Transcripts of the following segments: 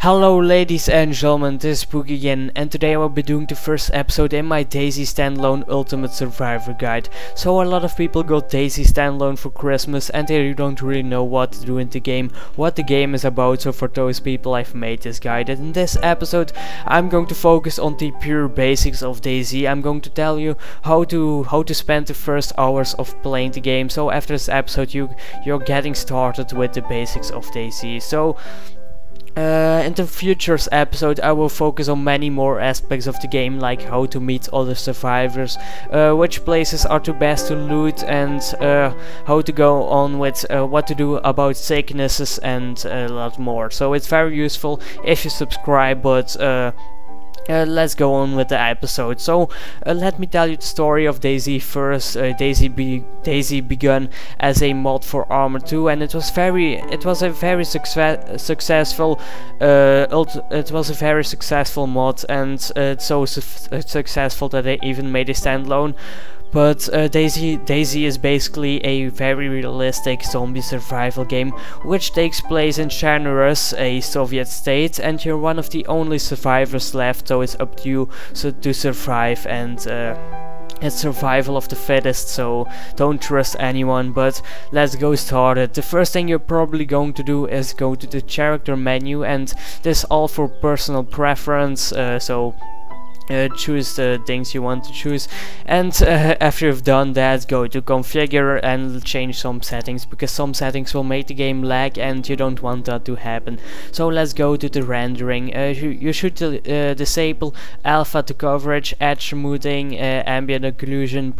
Hello ladies and gentlemen, this is Pookie again, and today I will be doing the first episode in my Dayz Standalone Ultimate Survivor Guide. So a lot of people got Dayz Standalone for Christmas and they don't really know what to do in the game, what the game is about, so for those people I've made this guide. And in this episode I'm going to focus on the pure basics of Dayz. I'm going to tell you how to spend the first hours of playing the game, so after this episode you're getting started with the basics of Dayz. So in the futures episode I will focus on many more aspects of the game, like how to meet other survivors, which places are the best to loot, and how to go on with what to do about sicknesses and a lot more. So it's very useful if you subscribe, but let's go on with the episode. So let me tell you the story of Dayz first. Dayz began as a mod for Armor 2, and it was a very successful mod, and it's so successful that they even made a standalone. But Dayz is basically a very realistic zombie survival game which takes place in Chernarus, a Soviet state, and you're one of the only survivors left, so it's up to you to survive, and it's survival of the fittest, so don't trust anyone. But let's go started. The first thing you're probably going to do is go to the character menu, and this all for personal preference, so choose the things you want to choose, and after you've done that, go to configure and change some settings, because some settings will make the game lag and you don't want that to happen. So let's go to the rendering. You should disable alpha to coverage, edge smoothing, ambient occlusion,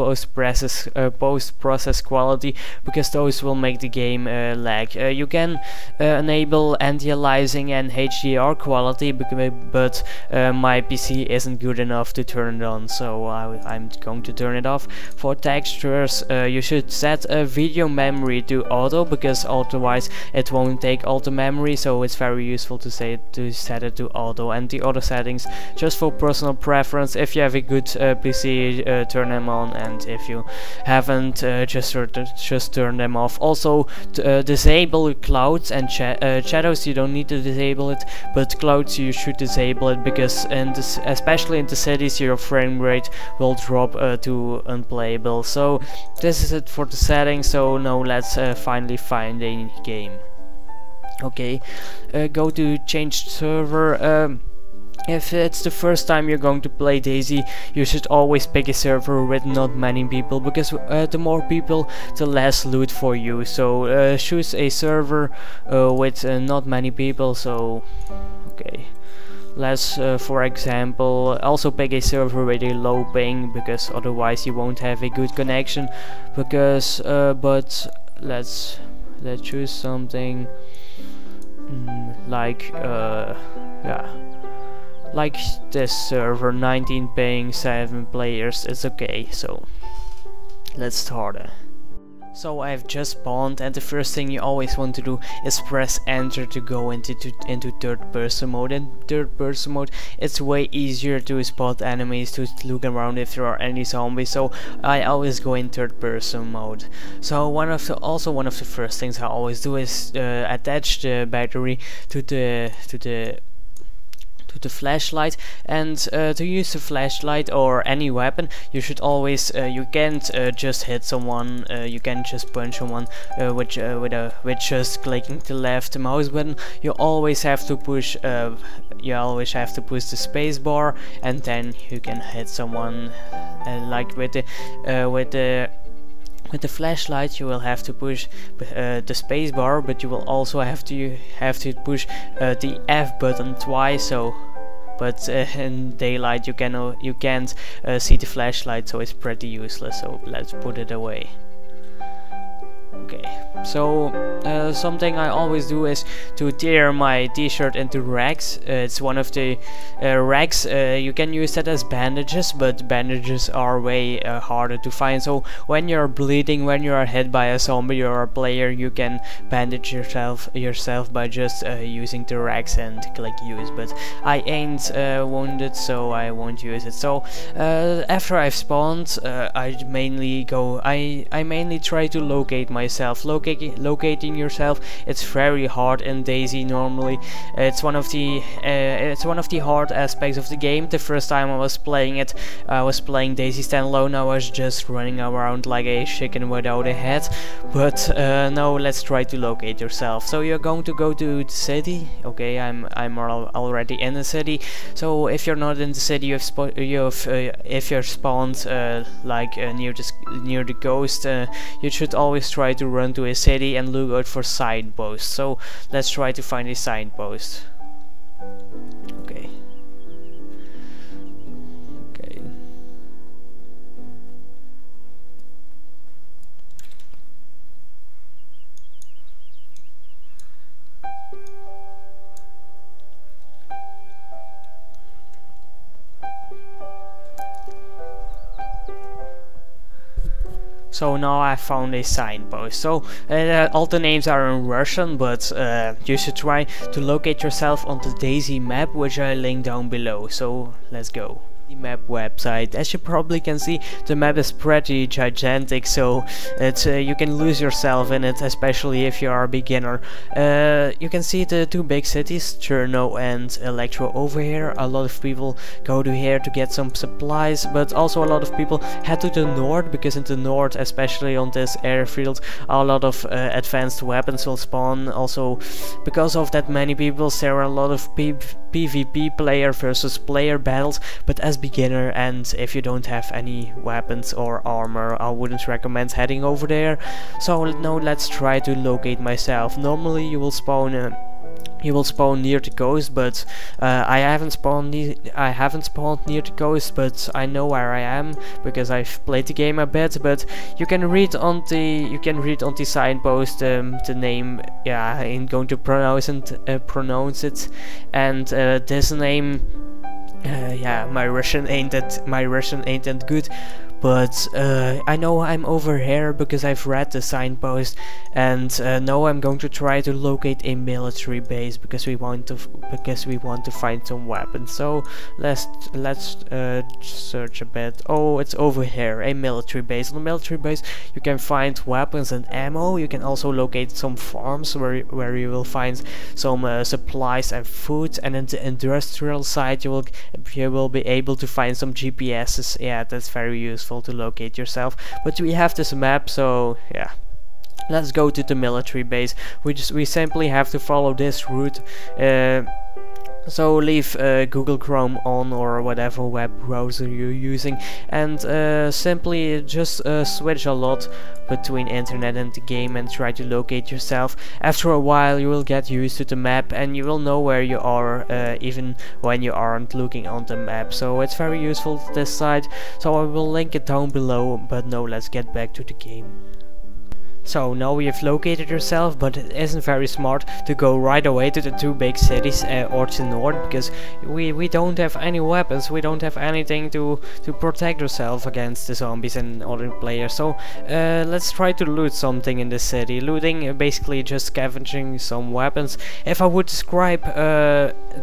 post-process quality, because those will make the game lag. You can enable anti-aliasing and HDR quality, but my PC isn't good enough to turn it on, so I'm going to turn it off. For textures, you should set a video memory to auto, because otherwise it won't take all the memory, so it's very useful to set it to auto. And the other settings just for personal preference. If you have a good PC, turn them on, and if you haven't, just turn them off. Also disable clouds and shadows. You don't need to disable it, but clouds you should disable it, because especially in the cities your frame rate will drop to unplayable. So this is it for the settings. So now let's finally find a game. Okay, go to change server. If it's the first time you're going to play Dayz, you should always pick a server with not many people, because the more people, the less loot for you. So choose a server with not many people. So okay, let's for example also pick a server with a low ping, because otherwise you won't have a good connection. Because but let's choose something like like this server, 19 ping, 7 players. It's okay. So let's start it. So I've just spawned, and the first thing you always want to do is press enter to go into third person mode. In third person mode it's way easier to spot enemies, to look around if there are any zombies, so I always go in third person mode. So one of the first things I always do is attach the battery to the flashlight. And to use the flashlight or any weapon, you should always you can't just hit someone, you can't just punch someone with just clicking the left mouse button. You always have to push the space bar, and then you can hit someone. Like with the flashlight you will have to push the space bar, but you will also have to push the F button twice. So but in daylight you can't see the flashlight, so it's pretty useless, so let's put it away. Okay, so something I always do is to tear my t-shirt into rags. It's one of the rags. You can use that as bandages, but bandages are way harder to find. So when you're bleeding, when you are hit by a zombie or a player, you can bandage yourself by just using the rags and click use. But I ain't wounded, so I won't use it. So after I've spawned, I mainly try to locate my myself. Locating yourself, it's very hard in Daisy normally. It's one of the hard aspects of the game. The first time I was playing it, I was playing Dayz Standalone. I was just running around like a chicken without a head. But now let's try to locate yourself. So you're going to go to the city. Okay, I'm already in the city. So if you're not in the city, if you're spawned like near the coast, you should always try to run to a city and look out for signposts. So let's try to find a signpost. Okay. Okay. So now I found a signpost. So all the names are in Russian, but you should try to locate yourself on the Daisy map, which I link down below. So let's go. The map website. As you probably can see, the map is pretty gigantic, so it's you can lose yourself in it, especially if you are a beginner. You can see the two big cities, Cherno and Electro over here. A lot of people go to here to get some supplies, but also a lot of people head to the north, because in the north, especially on this airfield, a lot of advanced weapons will spawn. Also, because of that many people, there are a lot of PvP player versus player battles, but as beginner, and if you don't have any weapons or armor, I wouldn't recommend heading over there. So now let's try to locate myself. Normally you will spawn near the coast, but I haven't spawned near the coast, but I know where I am because I've played the game a bit. But you can read on the signpost the name. Yeah, I'm going to pronounce it, and this name. Yeah, my Russian ain't that good, but I know I'm over here because I've read the signpost, and now I'm going to try to locate a military base because we want to find some weapons. So let's search a bit. Oh, it's over here, a military base. On the military base you can find weapons and ammo. You can also locate some farms where you will find some supplies and food, and in the industrial side you will be able to find some GPSs. Yeah, that's very useful to locate yourself. But we have this map, so yeah, let's go to the military base. We simply have to follow this route. So leave Google Chrome on or whatever web browser you're using, and simply just switch a lot between internet and the game and try to locate yourself. After a while you will get used to the map and you will know where you are, even when you aren't looking on the map. So it's very useful this side, so I will link it down below. But now let's get back to the game. So now we have located yourself, but it isn't very smart to go right away to the two big cities or to north, because we don't have any weapons, we don't have anything to protect ourselves against the zombies and other players. So let's try to loot something in the city. Looting, basically just scavenging some weapons. If I would describe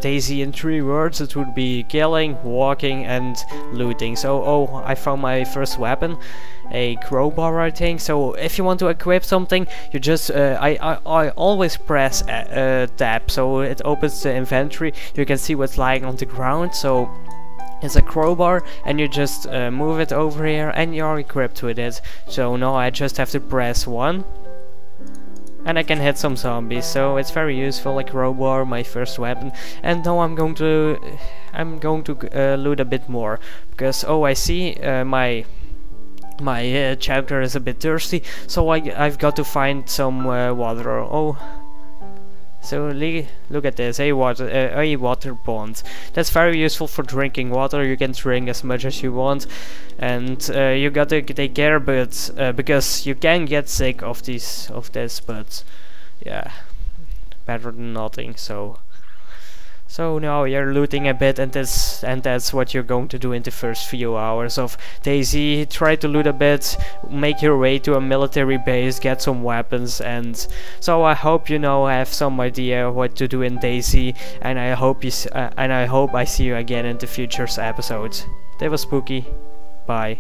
Daisy in 3 words, it would be killing, walking and looting. So oh, I found my first weapon, a crowbar, I think. So if you want to equip something, you just I always press tab, so it opens the inventory. You can see what's lying on the ground. So it's a crowbar, and you just move it over here and you're equipped with it. So now I just have to press 1 and I can hit some zombies. So it's very useful, a crowbar, my first weapon. And now I'm going to loot a bit more, because oh, I see my chapter is a bit thirsty, so I've got to find some water. Oh, so look at this, a water pond. That's very useful for drinking water. You can drink as much as you want, and you got to take care, but because you can get sick of this, but yeah, better than nothing. So now you're looting a bit, and that's what you're going to do in the first few hours of Daisy. Try to loot a bit, make your way to a military base, get some weapons, and so I hope you now have some idea what to do in Daisy, and I hope I see you again in the future episodes. That was spooky. Bye.